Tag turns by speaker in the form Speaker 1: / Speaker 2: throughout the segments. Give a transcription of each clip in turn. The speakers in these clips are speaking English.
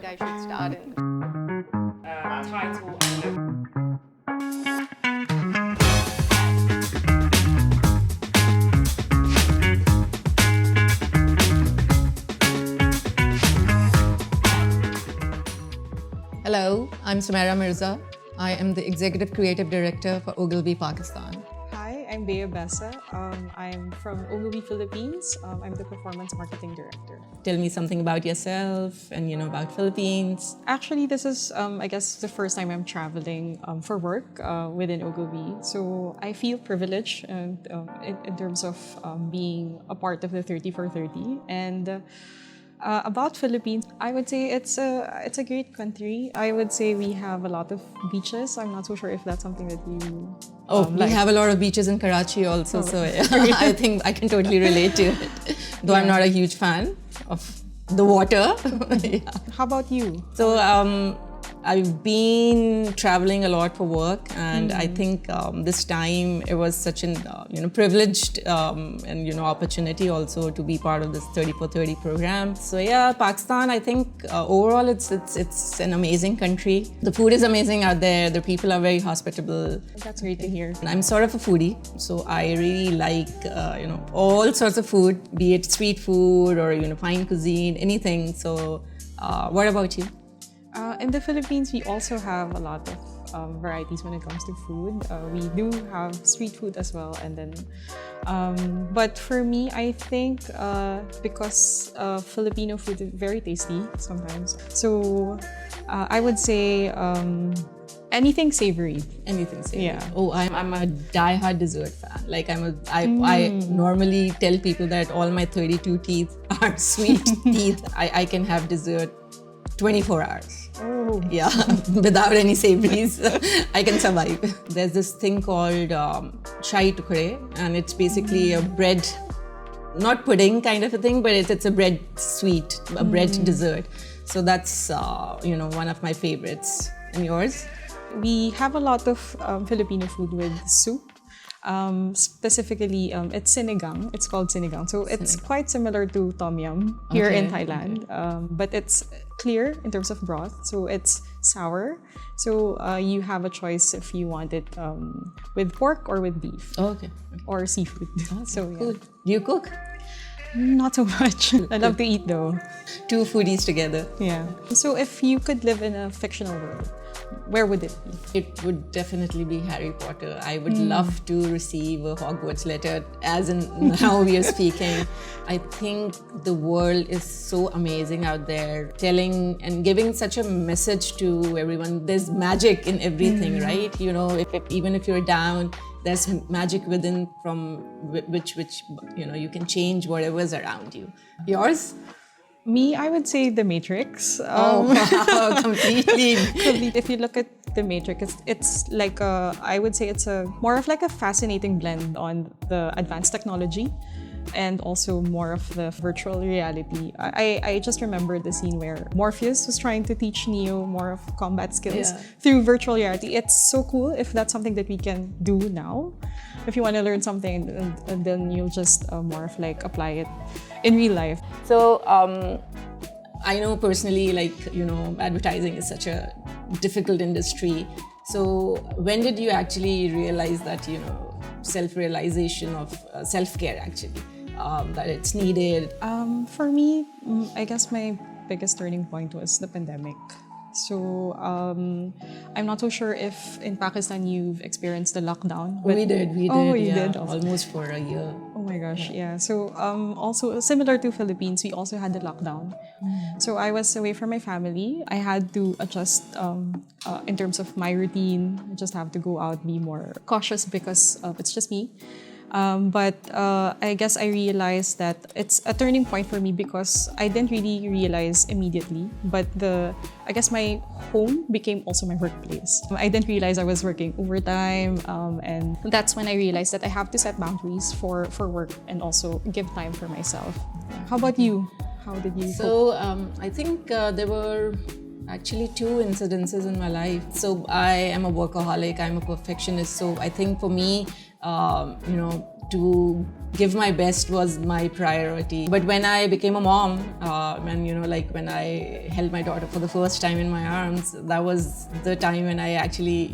Speaker 1: I should start in. Title. Hello, I'm Sumaira Mirza. I am the Executive Creative Director for Ogilvy Pakistan.
Speaker 2: Hi, I'm Bea Besa. I'm from Ogilvy Philippines. I'm the Performance Marketing Director.
Speaker 1: Tell me something about yourself and about Philippines.
Speaker 2: Actually, this is, I guess, the first time I'm traveling for work within Ogilvy. So I feel privileged in terms of being a part of the 30 for 30. And about Philippines, I would say it's a great country. I would say we have a lot of beaches. I'm not so sure if that's something that you
Speaker 1: we have a lot of beaches in Karachi also, so yeah, I think I can totally relate to it. Though I'm not a huge fan of the water. Yeah.
Speaker 2: How about you?
Speaker 1: So I've been traveling a lot for work, and I think this time it was such an privileged and opportunity also to be part of this 30 for 30 program. So yeah, Pakistan, I think overall it's an amazing country. The food is amazing out there. The people are very hospitable.
Speaker 2: That's great to hear.
Speaker 1: And I'm sort of a foodie, so I really like all sorts of food, be it street food or fine cuisine, anything. So what about you?
Speaker 2: In the Philippines, we also have a lot of varieties when it comes to food. We do have street food as well, and then, but for me, I think because Filipino food is very tasty sometimes, so I would say anything savory.
Speaker 1: Anything savory.
Speaker 2: Yeah.
Speaker 1: Oh, I'm a die-hard dessert fan. Like I normally tell people that all my 32 teeth are sweet teeth. I can have dessert 24 hours.
Speaker 2: Oh.
Speaker 1: Yeah, without any savories, I can survive. There's this thing called chai tukde, and it's basically a bread, not pudding kind of a thing, but it's a bread sweet, a bread dessert. So that's one of my favorites. And yours?
Speaker 2: We have a lot of Filipino food with soup. Specifically, it's sinigang. It's called sinigang. So it's quite similar to tom yum here in Thailand, but it's clear in terms of broth. So it's sour. So you have a choice if you want it with pork or with beef. Or seafood. So
Speaker 1: cool. Do you cook?
Speaker 2: Not so much. I love to eat though.
Speaker 1: Two foodies together.
Speaker 2: Yeah. So if you could live in a fictional world, where would it be?
Speaker 1: It would definitely be Harry Potter. I would love to receive a Hogwarts letter, as in now we are speaking. I think the world is so amazing out there, telling and giving such a message to everyone. There's magic in everything, right? Even if you're down, there's magic within from which you can change whatever's around you. Yours?
Speaker 2: Me, I would say The Matrix.
Speaker 1: Wow, completely.
Speaker 2: If you look at The Matrix, it's like I would say it's more of like a fascinating blend on the advanced technology and also more of the virtual reality. I just remember the scene where Morpheus was trying to teach Neo more of combat skills through virtual reality. It's so cool if that's something that we can do now. If you want to learn something, and then you'll just more of like apply it in real life.
Speaker 1: So I know personally, advertising is such a difficult industry. So when did you actually realize that, self-realization of self-care actually, that it's needed?
Speaker 2: For me, I guess my biggest turning point was the pandemic. So I'm not so sure if in Pakistan you've experienced the lockdown.
Speaker 1: We did.
Speaker 2: Oh, you did?
Speaker 1: Almost for a year.
Speaker 2: Oh my gosh, yeah. So also similar to Philippines, we also had the lockdown. So I was away from my family. I had to adjust in terms of my routine. I just have to go out, be more cautious because it's just me. But I guess I realized that it's a turning point for me because I didn't really realize immediately, but I guess my home became also my workplace. I didn't realize I was working overtime, and that's when I realized that I have to set boundaries for work and also give time for myself. How about you? How did you cope?
Speaker 1: So I think there were actually two incidences in my life. So I am a workaholic, I'm a perfectionist. So I think for me, to give my best was my priority. But when I became a mom, and like when I held my daughter for the first time in my arms, that was the time when I actually,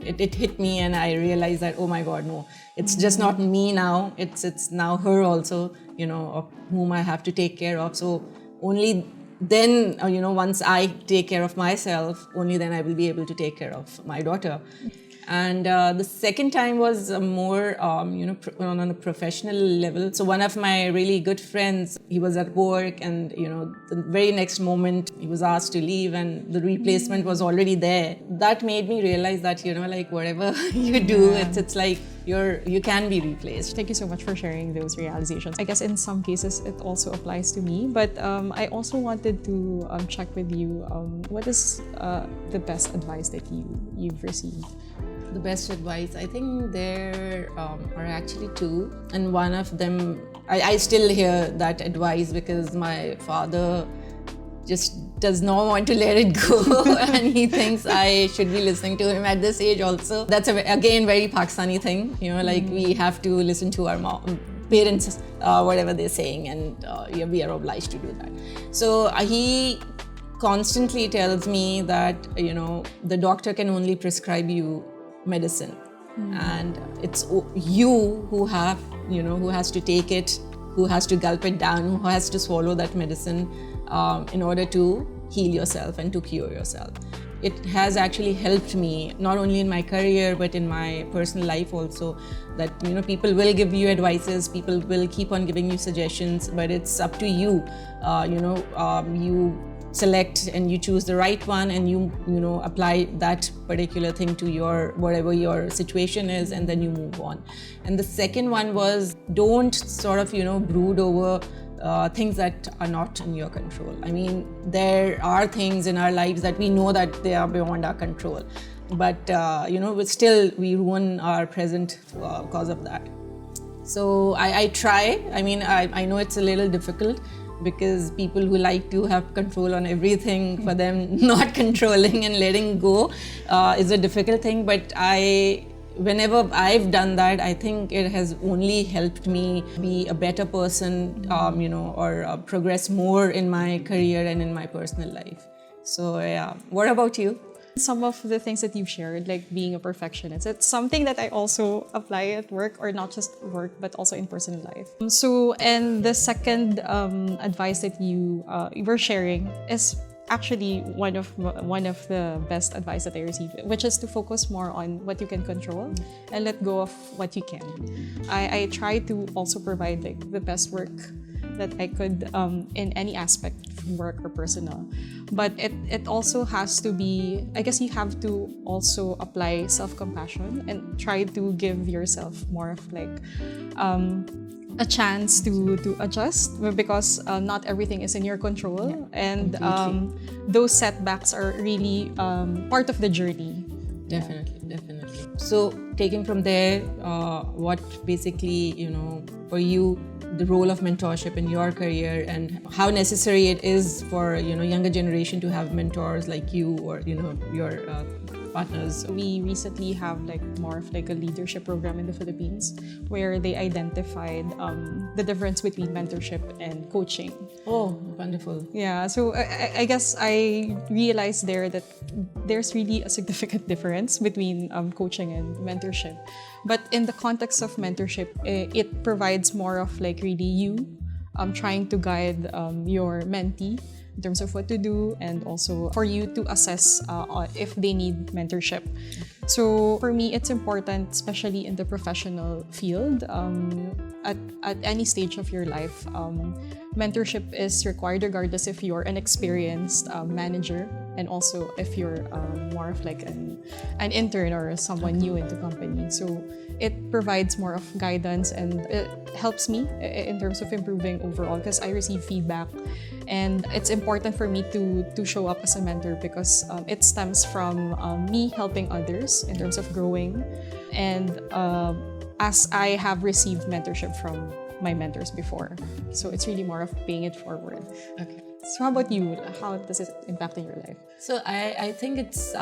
Speaker 1: it hit me, and I realized that, oh my God, no, it's just not me now. It's now her also, of whom I have to take care of. So only then, once I take care of myself, only then I will be able to take care of my daughter. And the second time was more, on a professional level. So one of my really good friends, he was at work, and the very next moment he was asked to leave, and the replacement was already there. That made me realize that like whatever you do, it's like you can be replaced.
Speaker 2: Thank you so much for sharing those realizations. I guess in some cases it also applies to me, but I also wanted to check with you, what is the best advice that you've received?
Speaker 1: The best advice, I think there are actually two, and one of them, I still hear that advice because my father just does not want to let it go and he thinks I should be listening to him at this age also. That's again very Pakistani thing, like we have to listen to our parents, whatever they're saying, and we are obliged to do that. So he constantly tells me that the doctor can only prescribe you medicine, and it's you who has to take it, who has to gulp it down, who has to swallow that medicine in order to heal yourself and to cure yourself. It has actually helped me not only in my career but in my personal life also, that people will give you advices, people will keep on giving you suggestions, but it's up to you. You select and you choose the right one, and you apply that particular thing to your whatever your situation is, and then you move on. And the second one was, don't sort of brood over things that are not in your control. I mean, there are things in our lives that we know that they are beyond our control, but but still we ruin our present because of that. So I try. I mean, I know it's a little difficult, because people who like to have control on everything, for them not controlling and letting go is a difficult thing. But whenever I've done that, I think it has only helped me be a better person, or progress more in my career and in my personal life. So yeah, what about you?
Speaker 2: Some of the things that you've shared, like being a perfectionist, it's something that I also apply at work, or not just work, but also in personal life. So, and the second advice that you were sharing is actually one of the best advice that I received, which is to focus more on what you can control and let go of what you can. I try to also provide like the best work that I could in any aspect, work or personal. But it also has to be, I guess you have to also apply self-compassion and try to give yourself more of like a chance to adjust, because not everything is in your control, and those setbacks are really part of the journey.
Speaker 1: Definitely. So taking from there, what basically, for you, the role of mentorship in your career, and how necessary it is for younger generation to have mentors like you, or your partners.
Speaker 2: We recently have like more of like a leadership program in the Philippines, where they identified the difference between mentorship and coaching.
Speaker 1: Oh, wonderful.
Speaker 2: Yeah, so I guess I realized there that there's really a significant difference between coaching and mentorship. But in the context of mentorship, it provides more of like really you trying to guide your mentee in terms of what to do, and also for you to assess if they need mentorship. So for me, it's important, especially in the professional field, at any stage of your life. Mentorship is required regardless if you're an experienced manager, and also if you're more of like an intern or someone new in the company. So it provides more of guidance, and it helps me in terms of improving overall, because I receive feedback, and it's important for me to show up as a mentor, because it stems from me helping others in terms of growing, and as I have received mentorship from my mentors before. So it's really more of paying it forward.
Speaker 1: Okay.
Speaker 2: So how about you? How does it impact in your life?
Speaker 1: So I think it's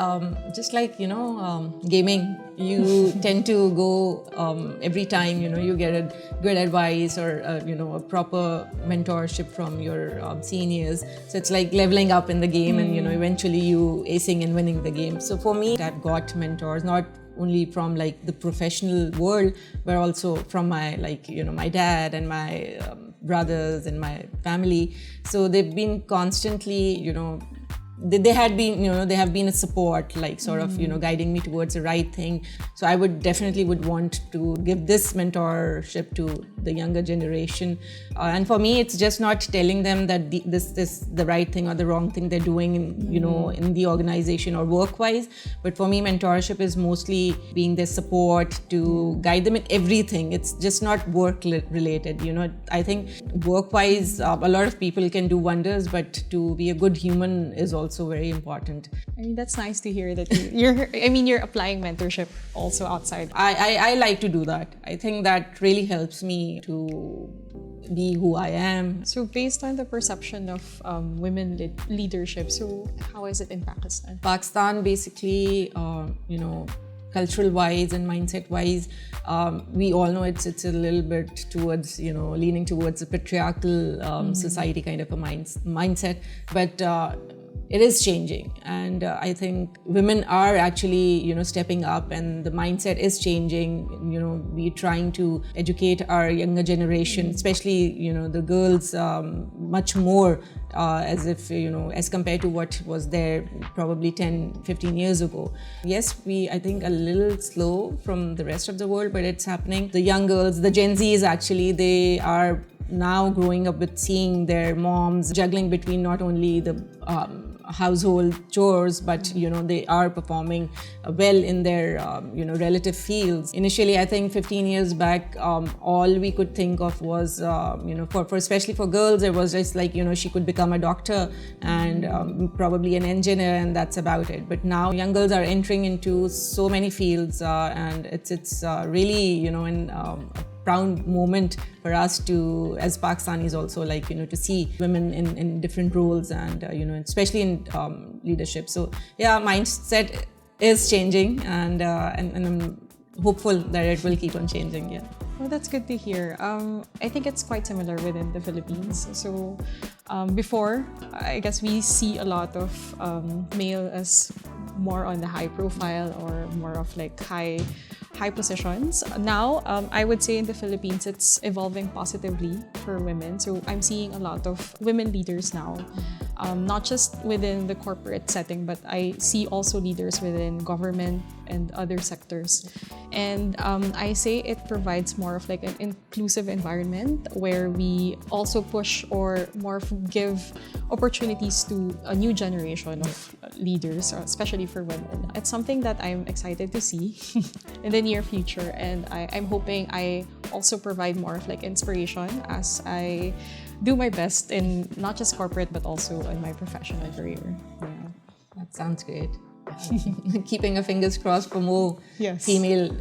Speaker 1: just like, gaming. You tend to go every time, you get a good advice or, a proper mentorship from your seniors. So it's like leveling up in the game and, eventually you acing and winning the game. So for me, I've got mentors, not only from like the professional world, but also from my my dad and my brothers and my family. So they've been constantly, they have been a support, like sort of, guiding me towards the right thing. So I would definitely want to give this mentorship to the younger generation. And for me, it's just not telling them that this is the right thing or the wrong thing they're doing in the organization or work-wise. But for me, mentorship is mostly being their support to guide them in everything. It's just not work-related. I think work-wise, a lot of people can do wonders, but to be a good human is also very important.
Speaker 2: I mean, that's nice to hear that you're applying mentorship also outside.
Speaker 1: I like to do that. I think that really helps me to be who I am.
Speaker 2: So based on the perception of women leadership, so how is it in Pakistan?
Speaker 1: Pakistan, basically, cultural wise and mindset wise, we all know it's a little bit towards, leaning towards a patriarchal society kind of a mindset. But it is changing, and I think women are actually stepping up, and the mindset is changing. We're trying to educate our younger generation, especially the girls, much more as if as compared to what was there probably 10-15 years ago. Yes, I think a little slow from the rest of the world, but it's happening. The young girls, the Gen Zs, actually, they are now growing up with seeing their moms juggling between not only the household chores, but they are performing well in their relative fields. Initially, I think 15 years back, all we could think of was for especially for girls, it was just like she could become a doctor and probably an engineer, and that's about it. But now young girls are entering into so many fields, and it's really a proud moment for us to, as Pakistanis, also to see women in different roles and especially in leadership. So yeah, mindset is changing, and I'm hopeful that it will keep on changing. Yeah.
Speaker 2: Well, that's good to hear. I think it's quite similar within the Philippines. So before, I guess we see a lot of male as more on the high profile or more of like high positions. Now, I would say in the Philippines, it's evolving positively for women. So I'm seeing a lot of women leaders now, not just within the corporate setting, but I see also leaders within government and other sectors. And I say it provides more of like an inclusive environment where we also push or more give opportunities to a new generation of leaders, especially for women. It's something that I'm excited to see in the near future, and I'm hoping I also provide more of like inspiration as I do my best in not just corporate but also in my professional career. Yeah.
Speaker 1: That sounds great. Keeping our fingers crossed for more
Speaker 2: Yes.
Speaker 1: female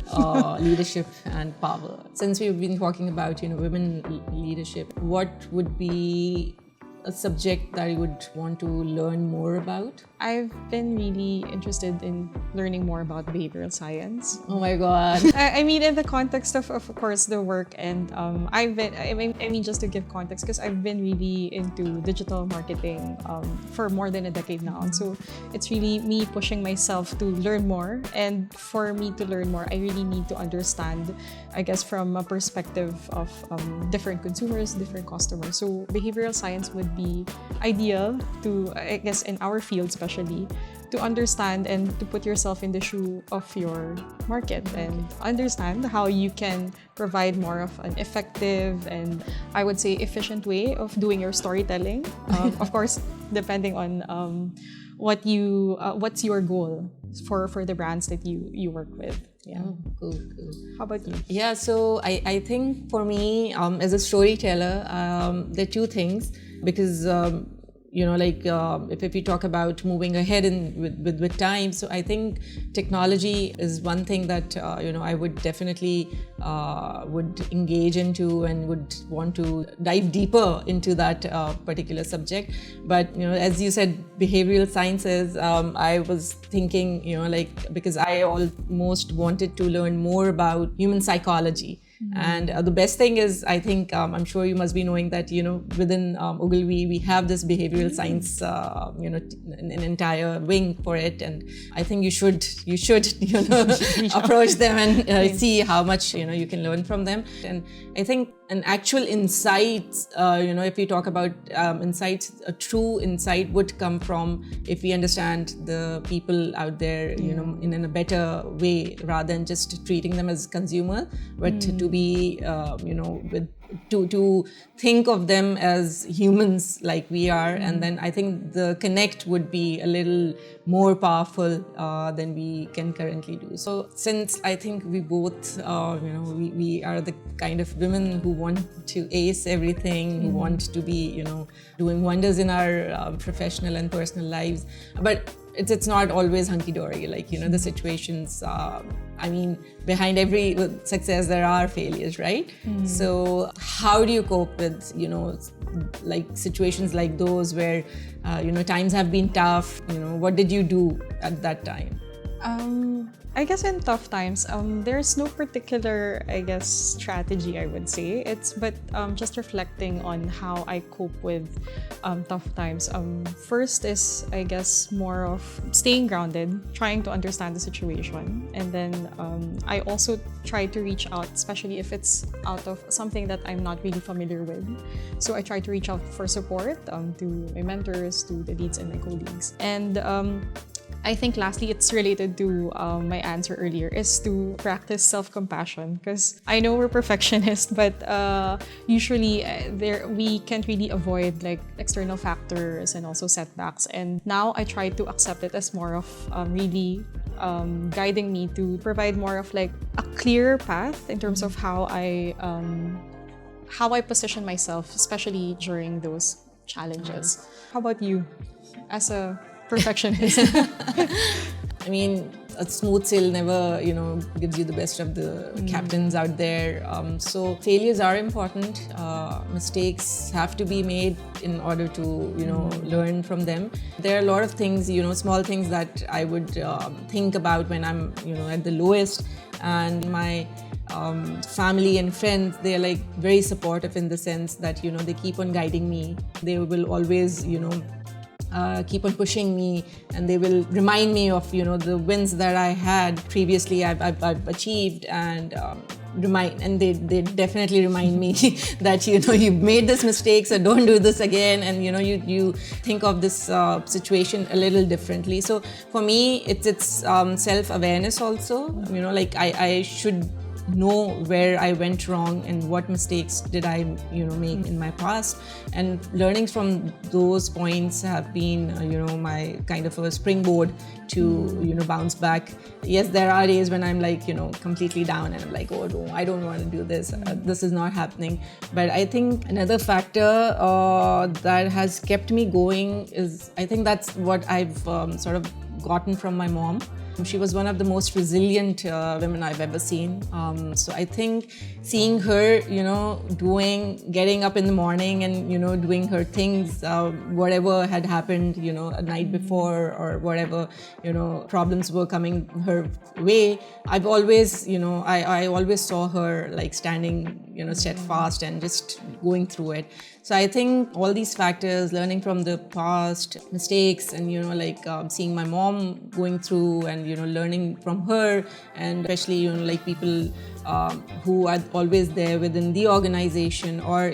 Speaker 1: leadership and power. Since we've been talking about women leadership, what would be a subject that you would want to learn more about?
Speaker 2: I've been really interested in learning more about behavioral science.
Speaker 1: Oh my God.
Speaker 2: I mean, in the context of course, the work, and just to give context, because I've been really into digital marketing for more than a decade now. So it's really me pushing myself to learn more. And for me to learn more, I really need to understand, I guess, from a perspective of different consumers, different customers. So behavioral science would be ideal to, I guess, in our field especially, to understand and to put yourself in the shoe of your market and understand how you can provide more of an effective and, I would say, efficient way of doing your storytelling. Of course, depending on what's your goal for the brands that you work with. Yeah.
Speaker 1: Oh, cool.
Speaker 2: How about you?
Speaker 1: Yeah, so I think for me, as a storyteller, there are two things, because if we talk about moving ahead with time, so I think technology is one thing that I would definitely would engage into and would want to dive deeper into that particular subject. But as you said, behavioral sciences, I was thinking because I almost wanted to learn more about human psychology. And the best thing is, I think, I'm sure you must be knowing that, within Ogilvy, we have this behavioral science, an entire wing for it. And I think you should approach them and see how much, you can learn from them. And I think an actual insight, if we talk about insights, a true insight would come from if we understand the people out there, in a better way, rather than just treating them as consumer, but to be, to think of them as humans like we are. And then I think the connect would be a little more powerful than we can currently do. So since I think we both, we are the kind of women who want to ace everything, who want to be, doing wonders in our professional and personal lives. But it's not always hunky-dory, the situations, behind every success there are failures, right? So how do you cope with, situations like those where, times have been tough? What did you do at that time?
Speaker 2: I guess in tough times, there's no particular, strategy, I would say. But just reflecting on how I cope with tough times. First is, more of staying grounded, trying to understand the situation. And then I also try to reach out, especially if it's out of something that I'm not really familiar with. So I try to reach out for support to my mentors, to the leads and my colleagues. And I think lastly, it's related to my answer earlier, is to practice self-compassion, because I know we're perfectionists, but usually we can't really avoid external factors and also setbacks. And now I try to accept it as more of really guiding me to provide more of a clear path in terms of how I position myself, especially during those challenges. How about you, as a perfectionist?
Speaker 1: A smooth sail never, gives you the best of the captains out there. So failures are important. Mistakes have to be made in order to, learn from them. There are a lot of things, small things that I would think about when I'm, at the lowest. And my family and friends, they're very supportive in the sense that, they keep on guiding me. They will always, keep on pushing me, and they will remind me of the wins that I had previously I've achieved, and they definitely remind me that you made this mistake, so don't do this again, and you think of this situation a little differently. So for me, it's self-awareness also. I should know where I went wrong and what mistakes did I make in my past, and learnings from those points have been my kind of a springboard to bounce back. Yes, there are days when I'm completely down and I'm oh no, I don't want to do this, this is not happening. But I think another factor that has kept me going is, I think that's what I've sort of gotten from my mom. She was one of the most resilient women I've ever seen. So I think seeing her, getting up in the morning and, doing her things, whatever had happened, a night before or whatever, problems were coming her way. I've always, I always saw her standing, steadfast and just going through it. So I think all these factors, learning from the past mistakes and, seeing my mom going through and, learning from her, and especially, people who are always there within the organization, or,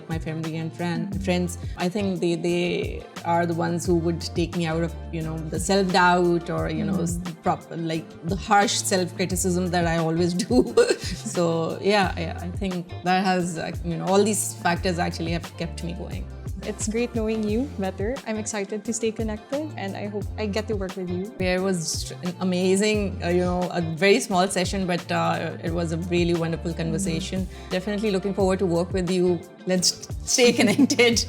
Speaker 1: my family and friends, I think they are the ones who would take me out of, the self-doubt or, the harsh self-criticism that I always do. So yeah, I think that has, all these factors actually have kept me going.
Speaker 2: It's great knowing you better. I'm excited to stay connected, and I hope I get to work with you.
Speaker 1: It was an amazing, a very small session, but it was a really wonderful conversation. Definitely looking forward to work with you. Let's stay connected.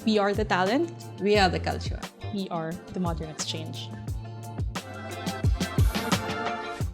Speaker 2: We are the talent.
Speaker 1: We are the culture.
Speaker 2: We are the modern exchange.